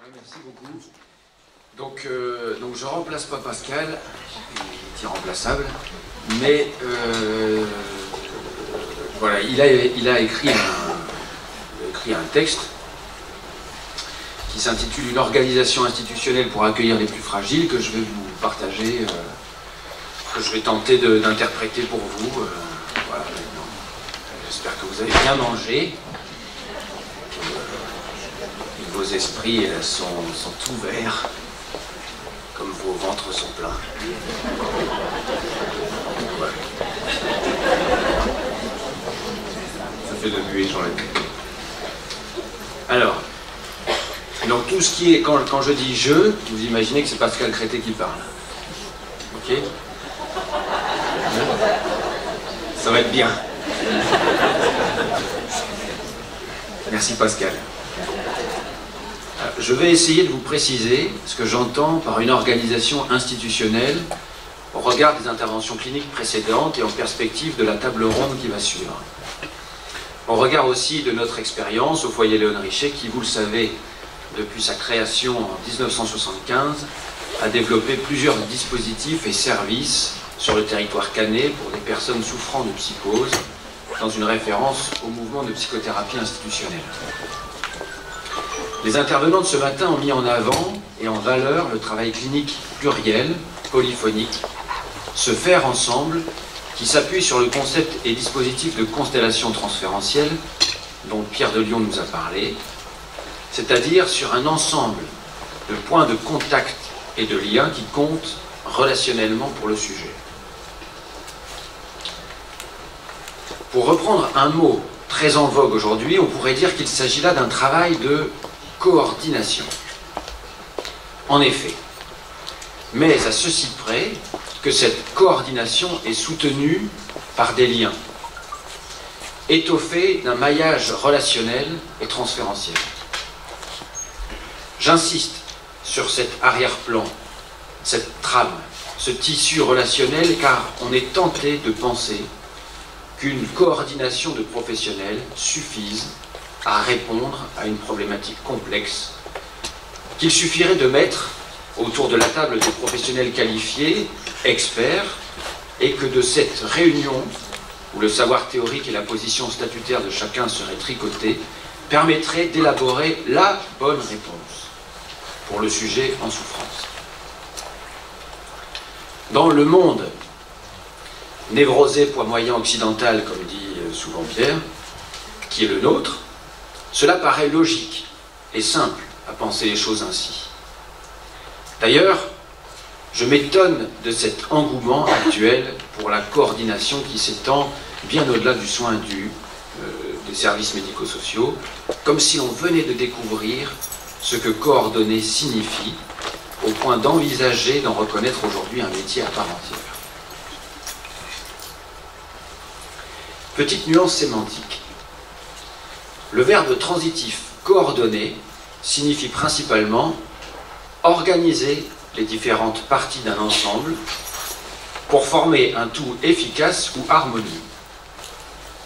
Ouais, merci beaucoup. Donc je remplace pas Pascal, il est irremplaçable, mais voilà, il a écrit un texte qui s'intitule « Une organisation institutionnelle pour accueillir les plus fragiles » que je vais vous partager, que je vais tenter d'interpréter pour vous. Voilà, j'espère que vous avez bien mangé. Vos esprits sont ouverts, comme vos ventres sont pleins. Voilà. Ça fait de buée, j'enlève. Alors, donc tout ce qui est, quand je dis « je », vous imaginez que c'est Pascal Crété qui parle. Ok? Ça va être bien. Merci Pascal. Je vais essayer de vous préciser ce que j'entends par une organisation institutionnelle au regard des interventions cliniques précédentes et en perspective de la table ronde qui va suivre. Au regard aussi de notre expérience au foyer Léon Richet qui, vous le savez, depuis sa création en 1975, a développé plusieurs dispositifs et services sur le territoire canet pour des personnes souffrant de psychose, dans une référence au mouvement de psychothérapie institutionnelle. Les intervenants de ce matin ont mis en avant et en valeur le travail clinique pluriel, polyphonique, se faire ensemble, qui s'appuie sur le concept et dispositif de constellation transférentielle dont Pierre de Lion nous a parlé, c'est-à-dire sur un ensemble de points de contact et de liens qui comptent relationnellement pour le sujet. Pour reprendre un mot très en vogue aujourd'hui, on pourrait dire qu'il s'agit là d'un travail de coordination. En effet, mais à ceci près que cette coordination est soutenue par des liens, étoffés d'un maillage relationnel et transférentiel. J'insiste sur cet arrière-plan, cette trame, ce tissu relationnel, car on est tenté de penser qu'une coordination de professionnels suffise à répondre à une problématique complexe, qu'il suffirait de mettre autour de la table des professionnels qualifiés, experts, et que de cette réunion, où le savoir théorique et la position statutaire de chacun seraient tricotés, permettrait d'élaborer la bonne réponse pour le sujet en souffrance. Dans le monde névrosé poids moyen occidental, comme dit souvent Pierre, qui est le nôtre, cela paraît logique et simple à penser les choses ainsi. D'ailleurs, je m'étonne de cet engouement actuel pour la coordination qui s'étend bien au-delà du soin des services médico-sociaux, comme si l'on venait de découvrir ce que coordonner signifie, au point d'envisager d'en reconnaître aujourd'hui un métier à part entière. Petite nuance sémantique. Le verbe transitif coordonner signifie principalement organiser les différentes parties d'un ensemble pour former un tout efficace ou harmonieux.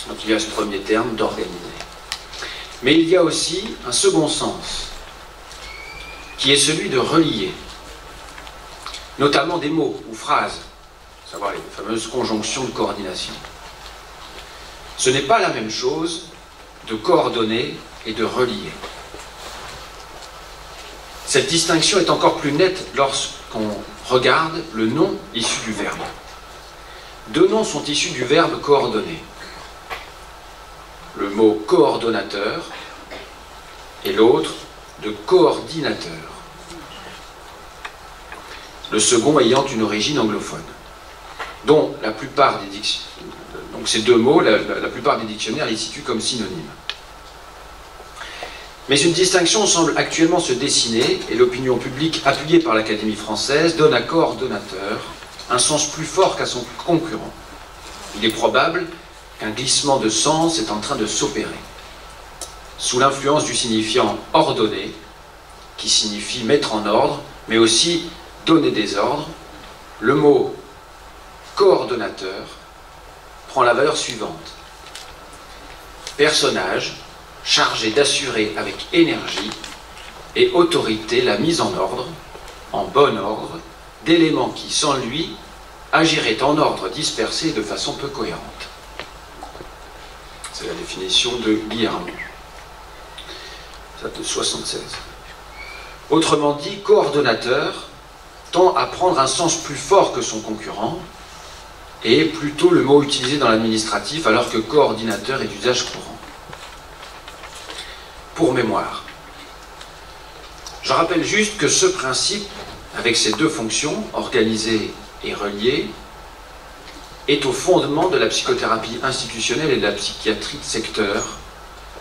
Donc il y a ce premier terme d'organiser. Mais il y a aussi un second sens, qui est celui de relier, notamment des mots ou phrases, à savoir les fameuses conjonctions de coordination. Ce n'est pas la même chose de coordonner et de relier. Cette distinction est encore plus nette lorsqu'on regarde le nom issu du verbe. Deux noms sont issus du verbe coordonner. Le mot coordonnateur et l'autre de coordinateur. Le second ayant une origine anglophone, dont la plupart des dictionnaires, donc ces deux mots, la plupart des dictionnaires les situent comme synonymes. Mais une distinction semble actuellement se dessiner et l'opinion publique, appuyée par l'Académie française, donne à coordonnateur un sens plus fort qu'à son concurrent. Il est probable qu'un glissement de sens est en train de s'opérer. Sous l'influence du signifiant ordonner, qui signifie mettre en ordre, mais aussi donner des ordres, le mot coordonnateur prend la valeur suivante. Personnage chargé d'assurer avec énergie et autorité la mise en ordre, en bon ordre, d'éléments qui, sans lui, agiraient en ordre dispersé de façon peu cohérente. C'est la définition de Guillermo. Ça date de 76. Autrement dit, coordonnateur tend à prendre un sens plus fort que son concurrent, et plutôt le mot utilisé dans l'administratif, alors que coordinateur est d'usage courant. Pour mémoire, je rappelle juste que ce principe, avec ses deux fonctions, organisée et reliée, est au fondement de la psychothérapie institutionnelle et de la psychiatrie de secteur,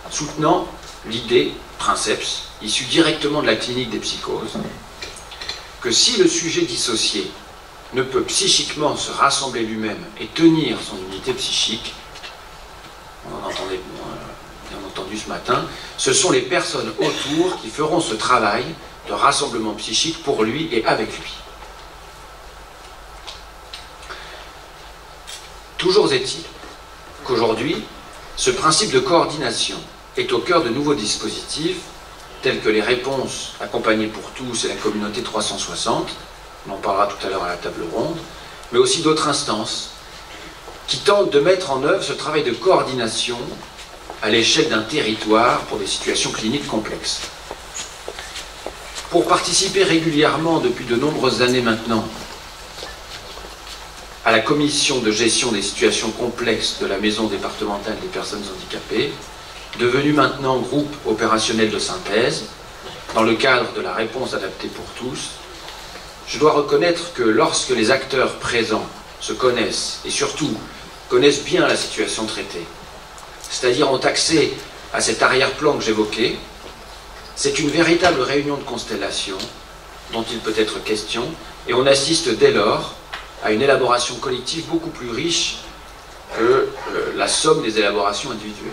soutenant l'idée, princeps, issue directement de la clinique des psychoses, que si le sujet dissocié ne peut psychiquement se rassembler lui-même et tenir son unité psychique, on en entendait bien entendu ce matin, ce sont les personnes autour qui feront ce travail de rassemblement psychique pour lui et avec lui. Toujours est-il qu'aujourd'hui, ce principe de coordination est au cœur de nouveaux dispositifs tels que les réponses accompagnées pour tous et la communauté 360, on en parlera tout à l'heure à la table ronde, mais aussi d'autres instances qui tentent de mettre en œuvre ce travail de coordination à l'échelle d'un territoire pour des situations cliniques complexes. Pour participer régulièrement depuis de nombreuses années maintenant à la commission de gestion des situations complexes de la Maison départementale des personnes handicapées, devenue maintenant groupe opérationnel de synthèse, dans le cadre de la réponse adaptée pour tous, je dois reconnaître que lorsque les acteurs présents se connaissent, et surtout connaissent bien la situation traitée, c'est-à-dire ont accès à cet arrière-plan que j'évoquais, c'est une véritable réunion de constellation dont il peut être question, et on assiste dès lors à une élaboration collective beaucoup plus riche que la somme des élaborations individuelles.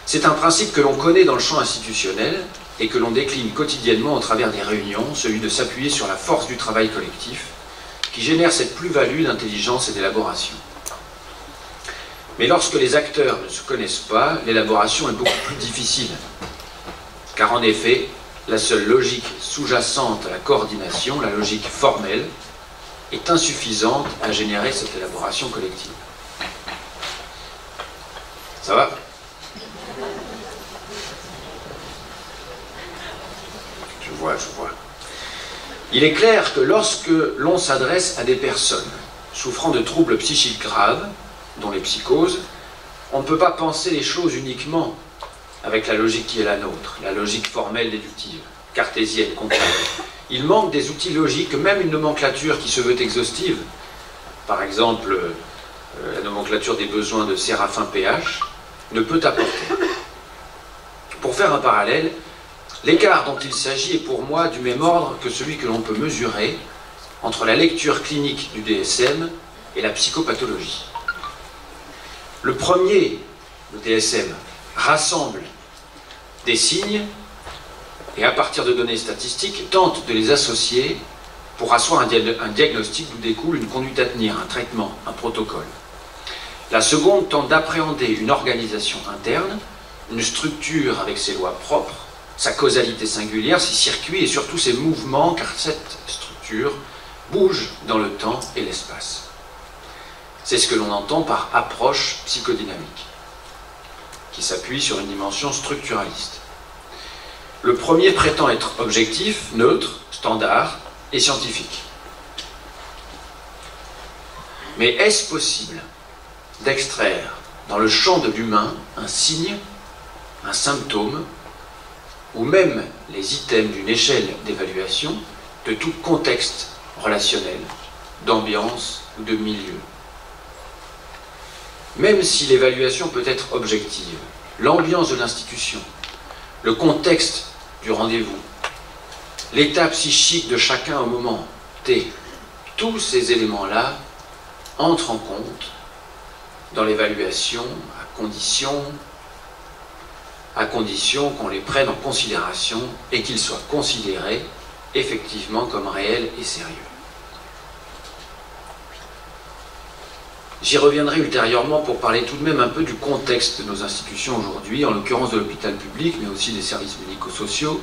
C'est un principe que l'on connaît dans le champ institutionnel et que l'on décline quotidiennement au travers des réunions, celui de s'appuyer sur la force du travail collectif qui génère cette plus-value d'intelligence et d'élaboration. Mais lorsque les acteurs ne se connaissent pas, l'élaboration est beaucoup plus difficile. Car en effet, la seule logique sous-jacente à la coordination, la logique formelle, est insuffisante à générer cette élaboration collective. Ça va ? Je vois. Il est clair que lorsque l'on s'adresse à des personnes souffrant de troubles psychiques graves, dont les psychoses, on ne peut pas penser les choses uniquement avec la logique qui est la nôtre, la logique formelle déductive, cartésienne, comptable. Il manque des outils logiques, même une nomenclature qui se veut exhaustive, par exemple la nomenclature des besoins de Séraphin PH, ne peut apporter. Pour faire un parallèle, l'écart dont il s'agit est pour moi du même ordre que celui que l'on peut mesurer entre la lecture clinique du DSM et la psychopathologie. Le premier, le DSM, rassemble des signes et à partir de données statistiques tente de les associer pour asseoir un diagnostic d'où découle une conduite à tenir, un traitement, un protocole. La seconde tente d'appréhender une organisation interne, une structure avec ses lois propres, sa causalité singulière, ses circuits et surtout ses mouvements, car cette structure bouge dans le temps et l'espace. C'est ce que l'on entend par approche psychodynamique, qui s'appuie sur une dimension structuraliste. Le premier prétend être objectif, neutre, standard et scientifique. Mais est-ce possible d'extraire dans le champ de l'humain un signe, un symptôme, ou même les items d'une échelle d'évaluation de tout contexte relationnel, d'ambiance ou de milieu? Même si l'évaluation peut être objective, l'ambiance de l'institution, le contexte du rendez-vous, l'état psychique de chacun au moment T, tous ces éléments-là entrent en compte dans l'évaluation à condition qu'on les prenne en considération et qu'ils soient considérés effectivement comme réels et sérieux. J'y reviendrai ultérieurement pour parler tout de même un peu du contexte de nos institutions aujourd'hui, en l'occurrence de l'hôpital public, mais aussi des services médico-sociaux,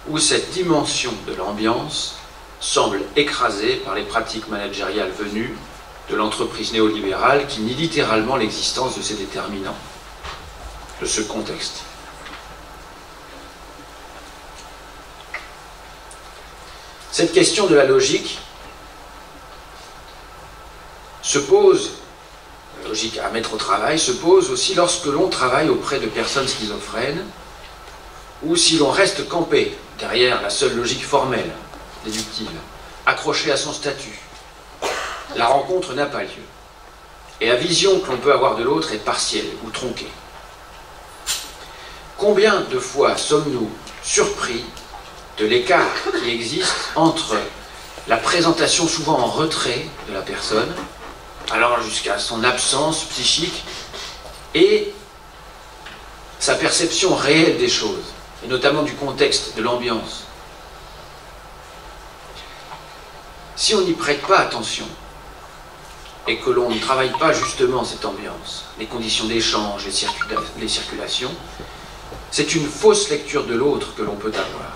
où cette dimension de l'ambiance semble écrasée par les pratiques managériales venues de l'entreprise néolibérale qui nie littéralement l'existence de ces déterminants, de ce contexte. Cette question de la logique se pose, la logique à mettre au travail, se pose aussi lorsque l'on travaille auprès de personnes schizophrènes ou si l'on reste campé derrière la seule logique formelle, déductive, accroché à son statut. La rencontre n'a pas lieu. Et la vision que l'on peut avoir de l'autre est partielle ou tronquée. Combien de fois sommes-nous surpris de l'écart qui existe entre la présentation souvent en retrait de la personne, alors jusqu'à son absence psychique, et sa perception réelle des choses, et notamment du contexte, de l'ambiance. Si on n'y prête pas attention, et que l'on ne travaille pas justement cette ambiance, les conditions d'échange, les circulations, c'est une fausse lecture de l'autre que l'on peut avoir.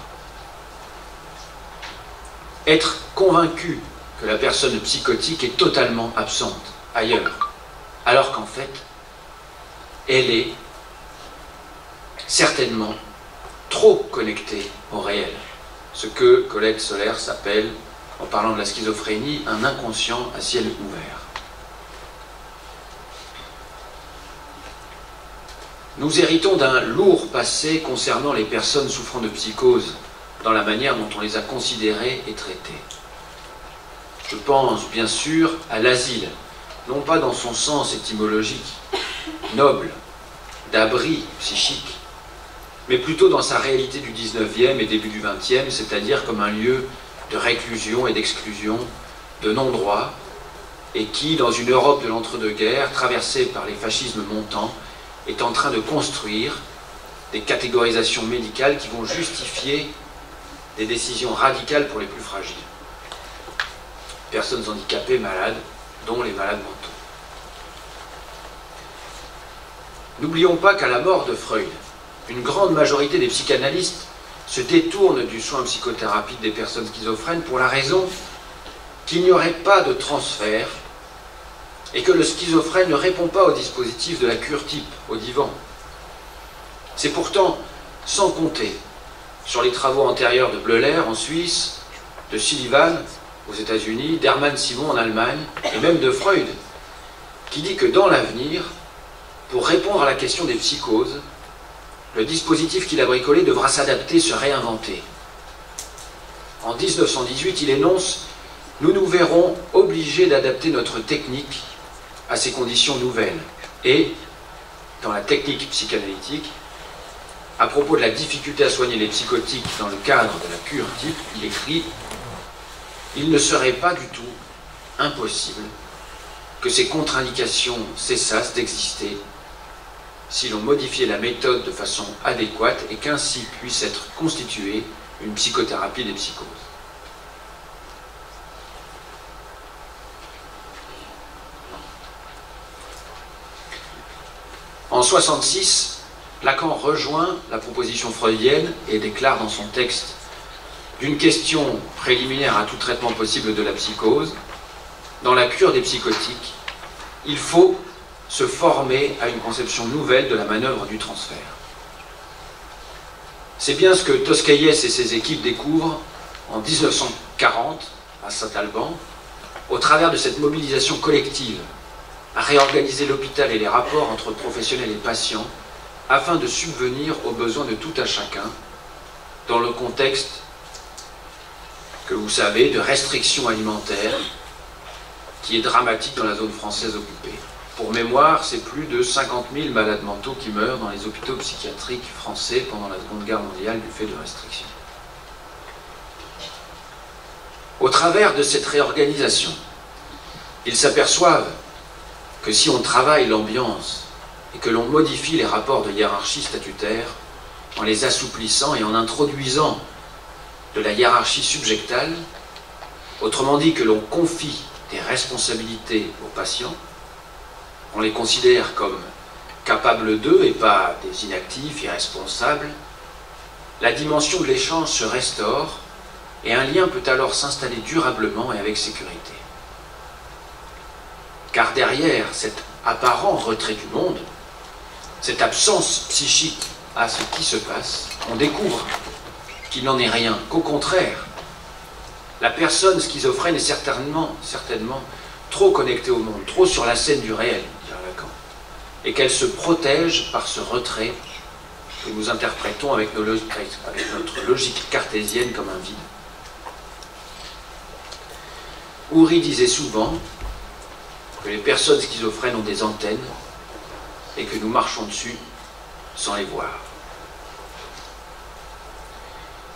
Être convaincu que la personne psychotique est totalement absente ailleurs, alors qu'en fait, elle est certainement trop connectée au réel, ce que Colette Soler s'appelle, en parlant de la schizophrénie, un inconscient à ciel ouvert. Nous héritons d'un lourd passé concernant les personnes souffrant de psychose, dans la manière dont on les a considérées et traitées. Je pense bien sûr à l'asile, non pas dans son sens étymologique, noble, d'abri psychique, mais plutôt dans sa réalité du 19e et début du 20e, c'est-à-dire comme un lieu de réclusion et d'exclusion, de non-droit, et qui, dans une Europe de l'entre-deux-guerres, traversée par les fascismes montants, est en train de construire des catégorisations médicales qui vont justifier des décisions radicales pour les plus fragiles. Personnes handicapées, malades, dont les malades mentaux. N'oublions pas qu'à la mort de Freud, une grande majorité des psychanalystes se détournent du soin psychothérapique des personnes schizophrènes pour la raison qu'il n'y aurait pas de transfert et que le schizophrène ne répond pas au dispositif de la cure type, au divan. C'est pourtant sans compter sur les travaux antérieurs de Bleuler en Suisse, de Sullivan aux États-Unis, d'Hermann Simon en Allemagne, et même de Freud, qui dit que dans l'avenir, pour répondre à la question des psychoses, le dispositif qu'il a bricolé devra s'adapter, se réinventer. En 1918, il énonce « Nous nous verrons obligés d'adapter notre technique à ces conditions nouvelles. » Et, dans la technique psychanalytique, à propos de la difficulté à soigner les psychotiques dans le cadre de la cure type, il écrit « Il ne serait pas du tout impossible que ces contre-indications cessassent d'exister si l'on modifiait la méthode de façon adéquate et qu'ainsi puisse être constituée une psychothérapie des psychoses. » En 1966, Lacan rejoint la proposition freudienne et déclare dans son texte d'une question préliminaire à tout traitement possible de la psychose, dans la cure des psychotiques, il faut se former à une conception nouvelle de la manœuvre du transfert. C'est bien ce que Toscaïès et ses équipes découvrent en 1940 à Saint-Alban, au travers de cette mobilisation collective à réorganiser l'hôpital et les rapports entre professionnels et patients afin de subvenir aux besoins de tout un chacun dans le contexte que vous savez de restrictions alimentaires qui est dramatique dans la zone française occupée. Pour mémoire, c'est plus de 50 000 malades mentaux qui meurent dans les hôpitaux psychiatriques français pendant la Seconde Guerre mondiale du fait de restrictions. Au travers de cette réorganisation, ils s'aperçoivent que si on travaille l'ambiance et que l'on modifie les rapports de hiérarchie statutaire en les assouplissant et en introduisant de la hiérarchie subjectale, autrement dit que l'on confie des responsabilités aux patients, On les considère comme capables d'eux et pas des inactifs, irresponsables. La dimension de l'échange se restaure et un lien peut alors s'installer durablement et avec sécurité. Car derrière cet apparent retrait du monde, cette absence psychique à ce qui se passe, on découvre qu'il n'en est rien, qu'au contraire, la personne schizophrène est certainement trop connectée au monde, trop sur la scène du réel, dirait Lacan, et qu'elle se protège par ce retrait que nous interprétons avec notre logique cartésienne comme un vide. Houry disait souvent que les personnes schizophrènes ont des antennes et que nous marchons dessus sans les voir.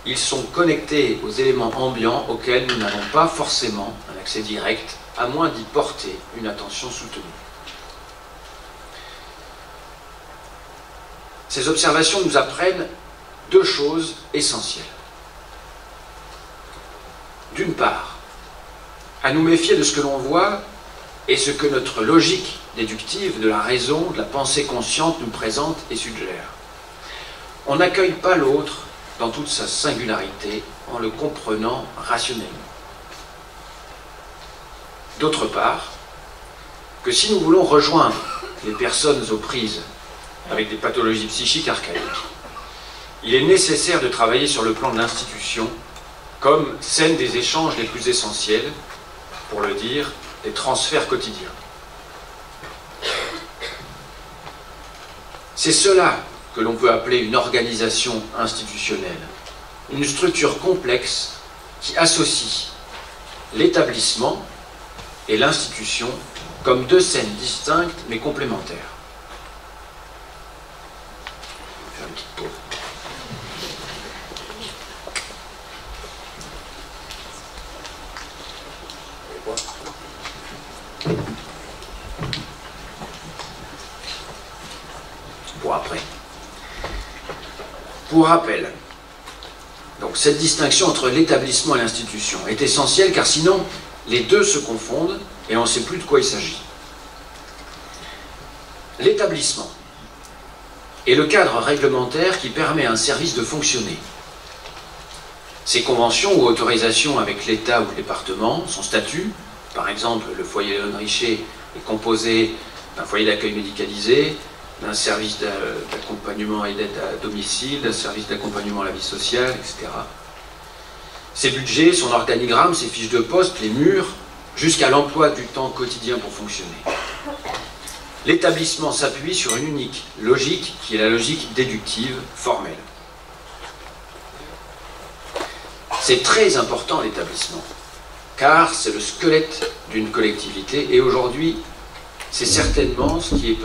Ils sont connectés aux éléments ambiants auxquels nous n'avons pas forcément un accès direct, à moins d'y porter une attention soutenue. Ces observations nous apprennent deux choses essentielles. D'une part, à nous méfier de ce que l'on voit et ce que notre logique déductive de la raison, de la pensée consciente nous présente et suggère. On n'accueille pas l'autre dans toute sa singularité en le comprenant rationnellement. D'autre part, que si nous voulons rejoindre les personnes aux prises avec des pathologies psychiques archaïques, il est nécessaire de travailler sur le plan de l'institution comme scène des échanges les plus essentiels, pour le dire, des transferts quotidiens. C'est cela que l'on peut appeler une organisation institutionnelle, une structure complexe qui associe l'établissement et l'institution comme deux scènes distinctes mais complémentaires. Je vais faire une petite pause. Pour après. Pour rappel, donc cette distinction entre l'établissement et l'institution est essentielle car sinon les deux se confondent et on ne sait plus de quoi il s'agit. L'établissement est le cadre réglementaire qui permet à un service de fonctionner. Ses conventions ou autorisations avec l'État ou le département, son statut, par exemple le foyer Léon Richer est composé d'un foyer d'accueil médicalisé, d'un service d'accompagnement et d'aide à domicile, d'un service d'accompagnement à la vie sociale, etc. Ses budgets, son organigramme, ses fiches de poste, les murs, jusqu'à l'emploi du temps quotidien pour fonctionner. L'établissement s'appuie sur une unique logique qui est la logique déductive formelle. C'est très important l'établissement, car c'est le squelette d'une collectivité et aujourd'hui, c'est certainement ce qui est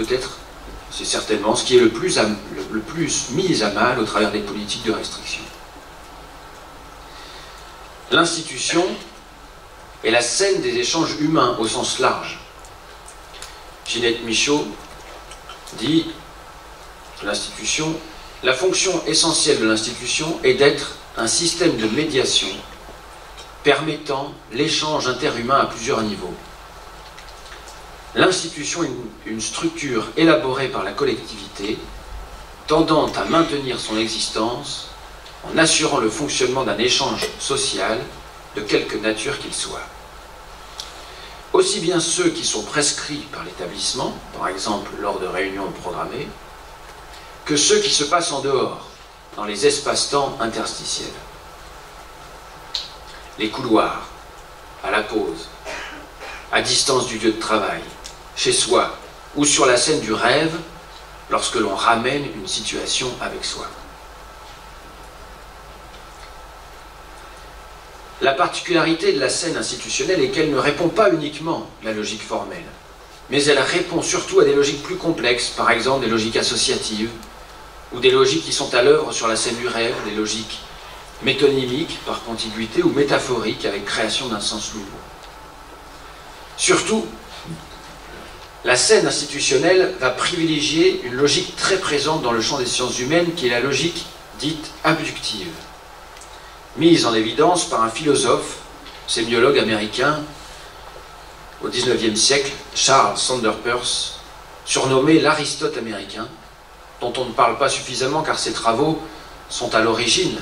le plus mis à mal au travers des politiques de restriction. L'institution est la scène des échanges humains au sens large. Ginette Michaud dit de l'institution, la fonction essentielle de l'institution est d'être un système de médiation permettant l'échange interhumain à plusieurs niveaux. L'institution est une structure élaborée par la collectivité, tendant à maintenir son existence en assurant le fonctionnement d'un échange social de quelque nature qu'il soit. Aussi bien ceux qui sont prescrits par l'établissement, par exemple lors de réunions programmées, que ceux qui se passent en dehors, dans les espaces-temps interstitiels. Les couloirs, à la pause, à distance du lieu de travail, chez soi ou sur la scène du rêve lorsque l'on ramène une situation avec soi. La particularité de la scène institutionnelle est qu'elle ne répond pas uniquement à la logique formelle, mais elle répond surtout à des logiques plus complexes, par exemple des logiques associatives, ou des logiques qui sont à l'œuvre sur la scène du rêve, des logiques métonymiques par contiguïté ou métaphoriques avec création d'un sens nouveau. Surtout, la scène institutionnelle va privilégier une logique très présente dans le champ des sciences humaines qui est la logique dite abductive, mise en évidence par un philosophe, sémiologue américain au XIXe siècle, Charles Sanders Peirce, surnommé l'Aristote américain, dont on ne parle pas suffisamment car ses travaux sont à l'origine,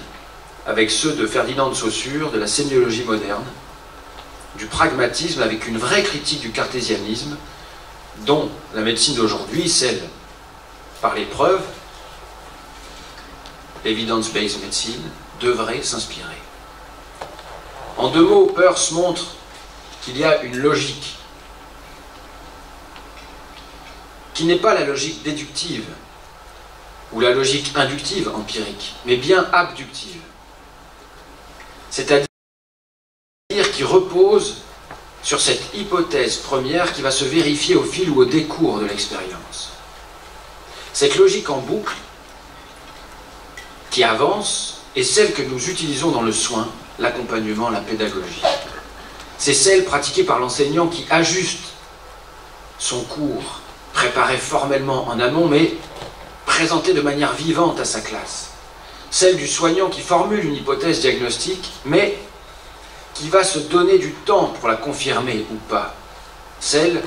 avec ceux de Ferdinand de Saussure, de la sémiologie moderne, du pragmatisme avec une vraie critique du cartésianisme, dont la médecine d'aujourd'hui, celle par les preuves, l'evidence-based medicine, devrait s'inspirer. En 2 mots, Peirce montre qu'il y a une logique qui n'est pas la logique déductive ou la logique inductive empirique, mais bien abductive. C'est-à-dire qui repose sur cette hypothèse première qui va se vérifier au fil ou au décours de l'expérience. Cette logique en boucle qui avance est celle que nous utilisons dans le soin, l'accompagnement, la pédagogie. C'est celle pratiquée par l'enseignant qui ajuste son cours, préparé formellement en amont, mais présenté de manière vivante à sa classe. Celle du soignant qui formule une hypothèse diagnostique, mais qui va se donner du temps pour la confirmer ou pas. Celle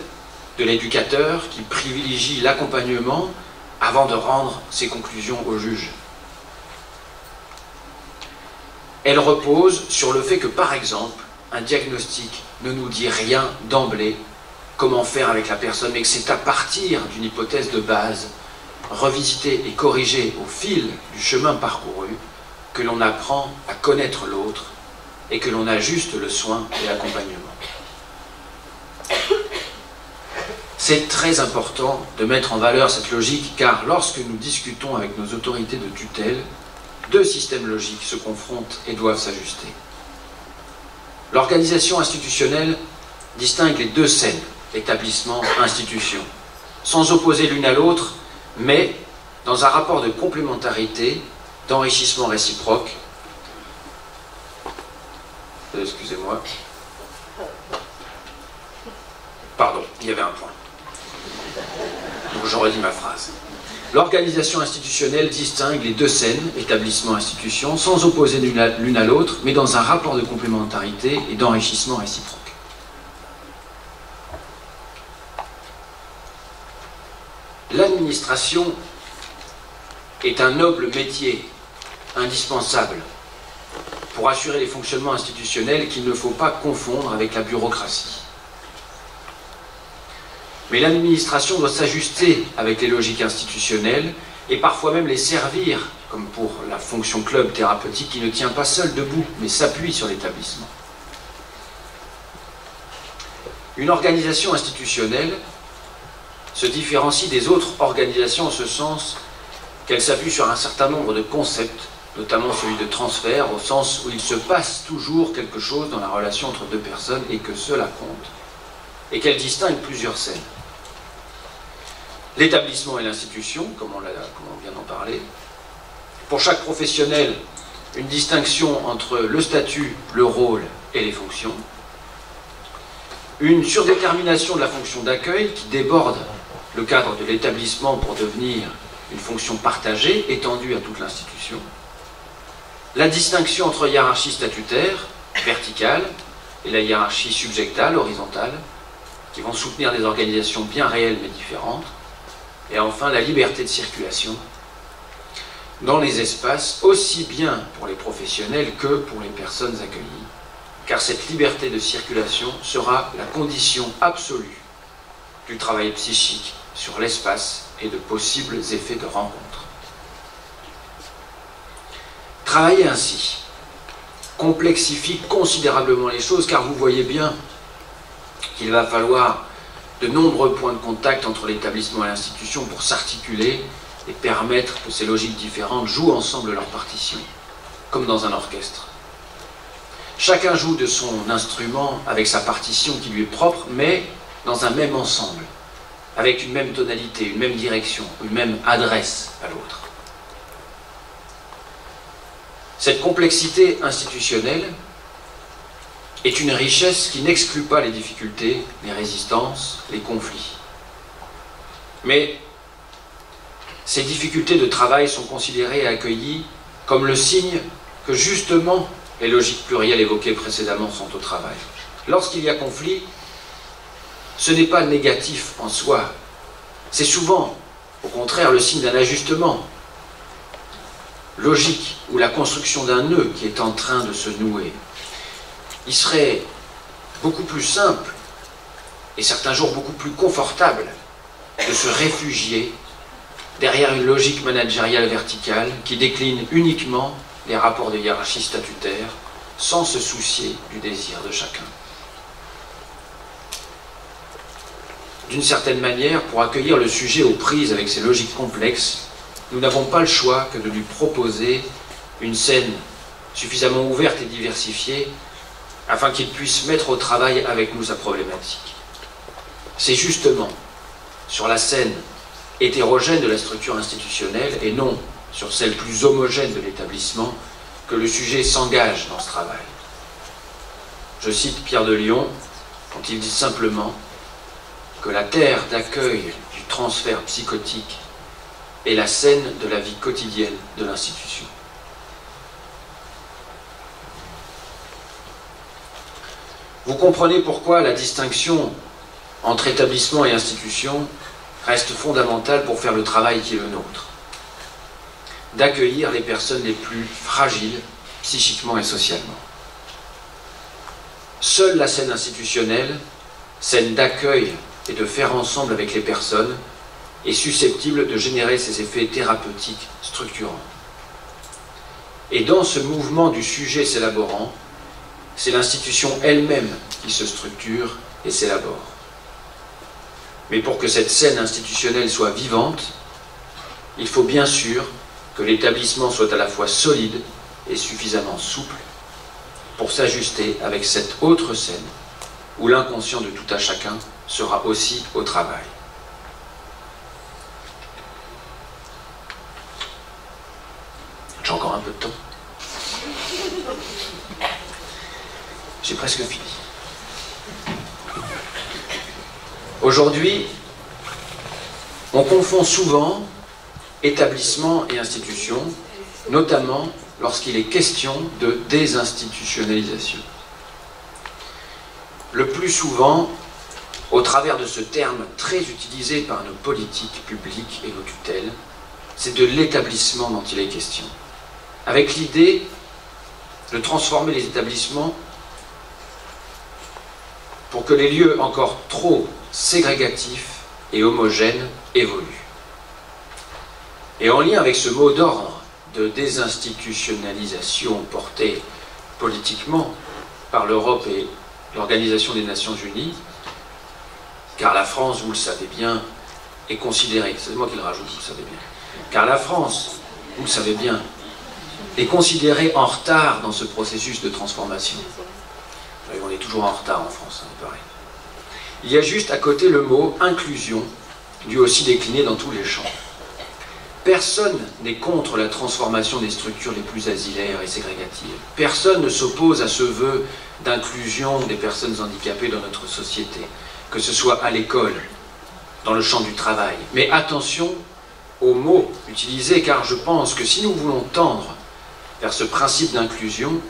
de l'éducateur qui privilégie l'accompagnement avant de rendre ses conclusions au juge. Elle repose sur le fait que, par exemple, un diagnostic ne nous dit rien d'emblée comment faire avec la personne, mais que c'est à partir d'une hypothèse de base, revisitée et corrigée au fil du chemin parcouru, que l'on apprend à connaître l'autre et que l'on ajuste le soin et l'accompagnement. C'est très important de mettre en valeur cette logique, car lorsque nous discutons avec nos autorités de tutelle, 2 systèmes logiques se confrontent et doivent s'ajuster. L'organisation institutionnelle distingue les 2 scènes, établissement, institution, sans opposer l'une à l'autre, mais dans un rapport de complémentarité, d'enrichissement réciproque. Excusez-moi. Pardon, il y avait un point. Donc je redis ma phrase. L'organisation institutionnelle distingue les 2 scènes, établissement-institution, sans opposer l'une à l'autre, mais dans un rapport de complémentarité et d'enrichissement réciproque. L'administration est un noble métier, indispensable, pour assurer les fonctionnements institutionnels qu'il ne faut pas confondre avec la bureaucratie. Mais l'administration doit s'ajuster avec les logiques institutionnelles et parfois même les servir, comme pour la fonction club thérapeutique qui ne tient pas seule debout, mais s'appuie sur l'établissement. Une organisation institutionnelle se différencie des autres organisations en ce sens qu'elle s'appuie sur un certain nombre de concepts, notamment celui de transfert, au sens où il se passe toujours quelque chose dans la relation entre 2 personnes et que cela compte, et qu'elle distingue plusieurs scènes. L'établissement et l'institution, comme on vient d'en parler. Pour chaque professionnel, une distinction entre le statut, le rôle et les fonctions. Une surdétermination de la fonction d'accueil qui déborde le cadre de l'établissement pour devenir une fonction partagée, étendue à toute l'institution. La distinction entre hiérarchie statutaire, verticale, et la hiérarchie subjectale, horizontale, qui vont soutenir des organisations bien réelles mais différentes. Et enfin, la liberté de circulation dans les espaces, aussi bien pour les professionnels que pour les personnes accueillies, car cette liberté de circulation sera la condition absolue du travail psychique sur l'espace et de possibles effets de rencontre. Travailler ainsi complexifie considérablement les choses, car vous voyez bien qu'il va falloir de nombreux points de contact entre l'établissement et l'institution pour s'articuler et permettre que ces logiques différentes jouent ensemble leur partition, comme dans un orchestre. Chacun joue de son instrument avec sa partition qui lui est propre, mais dans un même ensemble, avec une même tonalité, une même direction, une même adresse à l'autre. Cette complexité institutionnelle est une richesse qui n'exclut pas les difficultés, les résistances, les conflits. Mais ces difficultés de travail sont considérées et accueillies comme le signe que justement les logiques plurielles évoquées précédemment sont au travail. Lorsqu'il y a conflit, ce n'est pas négatif en soi, C'est souvent, au contraire, le signe d'un ajustement logique ou la construction d'un nœud qui est en train de se nouer. Il serait beaucoup plus simple et certains jours beaucoup plus confortable de se réfugier derrière une logique managériale verticale qui décline uniquement les rapports de hiérarchie statutaire sans se soucier du désir de chacun. D'une certaine manière, pour accueillir le sujet aux prises avec ces logiques complexes, nous n'avons pas le choix que de lui proposer une scène suffisamment ouverte et diversifiée afin qu'il puisse mettre au travail avec nous sa problématique. C'est justement sur la scène hétérogène de la structure institutionnelle et non sur celle plus homogène de l'établissement que le sujet s'engage dans ce travail. Je cite Pierre de Lion quand il dit simplement que la terre d'accueil du transfert psychotique est la scène de la vie quotidienne de l'institution. Vous comprenez pourquoi la distinction entre établissement et institution reste fondamentale pour faire le travail qui est le nôtre. D'accueillir les personnes les plus fragiles, psychiquement et socialement. Seule la scène institutionnelle, scène d'accueil et de faire ensemble avec les personnes, est susceptible de générer ces effets thérapeutiques structurants. Et dans ce mouvement du sujet s'élaborant, c'est l'institution elle-même qui se structure et s'élabore. Mais pour que cette scène institutionnelle soit vivante, il faut bien sûr que l'établissement soit à la fois solide et suffisamment souple pour s'ajuster avec cette autre scène où l'inconscient de tout à chacun sera aussi au travail. J'ai encore un peu de temps. J'ai presque fini. Aujourd'hui, on confond souvent établissement et institution, notamment lorsqu'il est question de désinstitutionnalisation. Le plus souvent, au travers de ce terme très utilisé par nos politiques publiques et nos tutelles, c'est de l'établissement dont il est question, avec l'idée de transformer les établissements pour que les lieux encore trop ségrégatifs et homogènes évoluent. Et en lien avec ce mot d'ordre de désinstitutionnalisation porté politiquement par l'Europe et l'Organisation des Nations Unies, car la France, vous le savez bien, est considérée, c'est moi qui le rajoute, vous le savez bien, car la France, vous le savez bien, est considérée en retard dans ce processus de transformation. On est toujours en retard en France, hein, il paraît. Il y a juste à côté le mot inclusion, lui aussi décliné dans tous les champs. Personne n'est contre la transformation des structures les plus asilaires et ségrégatives. Personne ne s'oppose à ce vœu d'inclusion des personnes handicapées dans notre société, que ce soit à l'école, dans le champ du travail. Mais attention aux mots utilisés, car je pense que si nous voulons tendre vers ce principe d'inclusion,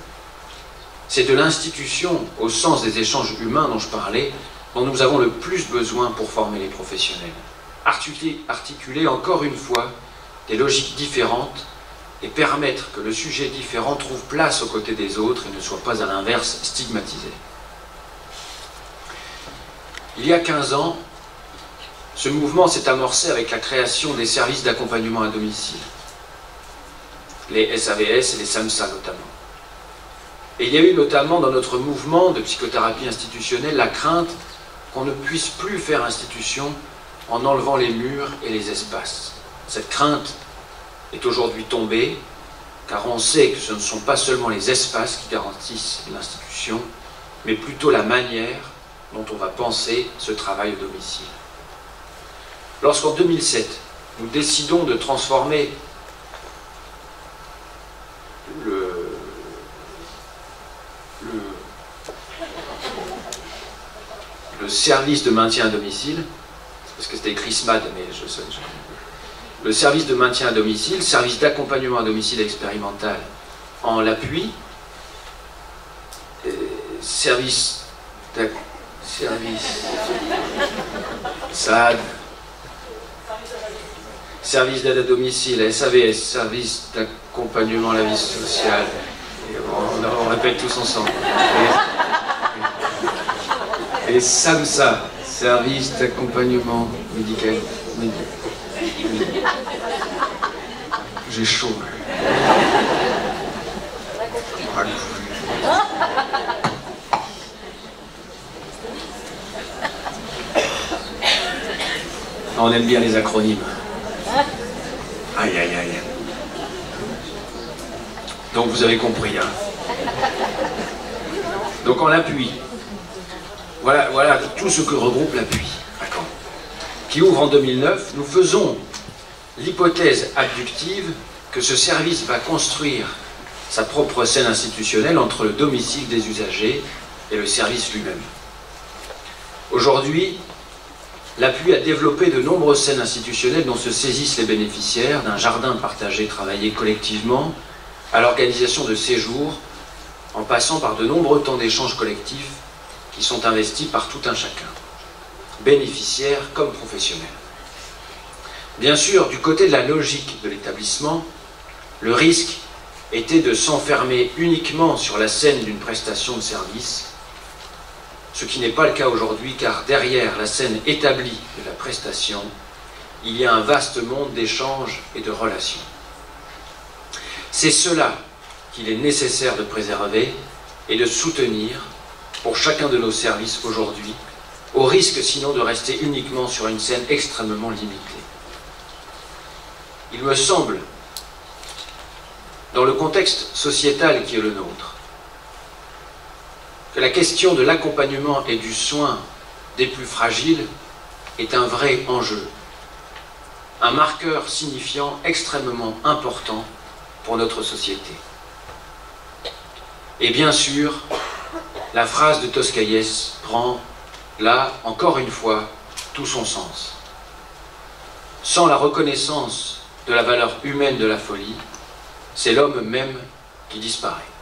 c'est de l'institution, au sens des échanges humains dont je parlais, dont nous avons le plus besoin pour former les professionnels. Articuler encore une fois des logiques différentes et permettre que le sujet différent trouve place aux côtés des autres et ne soit pas à l'inverse stigmatisé. Il y a 15 ans, ce mouvement s'est amorcé avec la création des services d'accompagnement à domicile, les SAVS et les SAMSA notamment. Et il y a eu notamment dans notre mouvement de psychothérapie institutionnelle la crainte qu'on ne puisse plus faire institution en enlevant les murs et les espaces. Cette crainte est aujourd'hui tombée, car on sait que ce ne sont pas seulement les espaces qui garantissent l'institution, mais plutôt la manière dont on va penser ce travail au domicile. Lorsqu'en 2007, nous décidons de transformer le service de maintien à domicile, parce que c'était écrit SMAD, mais je sais, le service de maintien à domicile, service d'accompagnement à domicile expérimental en l'appui, SAD, service d'aide à domicile, SAVS, service d'accompagnement à la vie sociale. Et on répète tous ensemble. Et SAMSA, service d'accompagnement médical. J'ai chaud. On aime bien les acronymes. Aïe, aïe, aïe. Donc vous avez compris, hein. Donc on l'appuie. Voilà tout ce que regroupe l'appui. D'accord. Qui ouvre en 2009, nous faisons l'hypothèse abductive que ce service va construire sa propre scène institutionnelle entre le domicile des usagers et le service lui-même. Aujourd'hui, l'appui a développé de nombreuses scènes institutionnelles dont se saisissent les bénéficiaires d'un jardin partagé travaillé collectivement à l'organisation de séjours, en passant par de nombreux temps d'échange collectifs qui sont investis par tout un chacun, bénéficiaires comme professionnels. Bien sûr, du côté de la logique de l'établissement, le risque était de s'enfermer uniquement sur la scène d'une prestation de service, ce qui n'est pas le cas aujourd'hui, car derrière la scène établie de la prestation, il y a un vaste monde d'échanges et de relations. C'est cela qu'il est nécessaire de préserver et de soutenir pour chacun de nos services aujourd'hui, au risque sinon de rester uniquement sur une scène extrêmement limitée. Il me semble, dans le contexte sociétal qui est le nôtre, que la question de l'accompagnement et du soin des plus fragiles est un vrai enjeu, un marqueur signifiant extrêmement important pour notre société. Et bien sûr, la phrase de Toscaïès prend, là, encore une fois, tout son sens. Sans la reconnaissance de la valeur humaine de la folie, c'est l'homme même qui disparaît.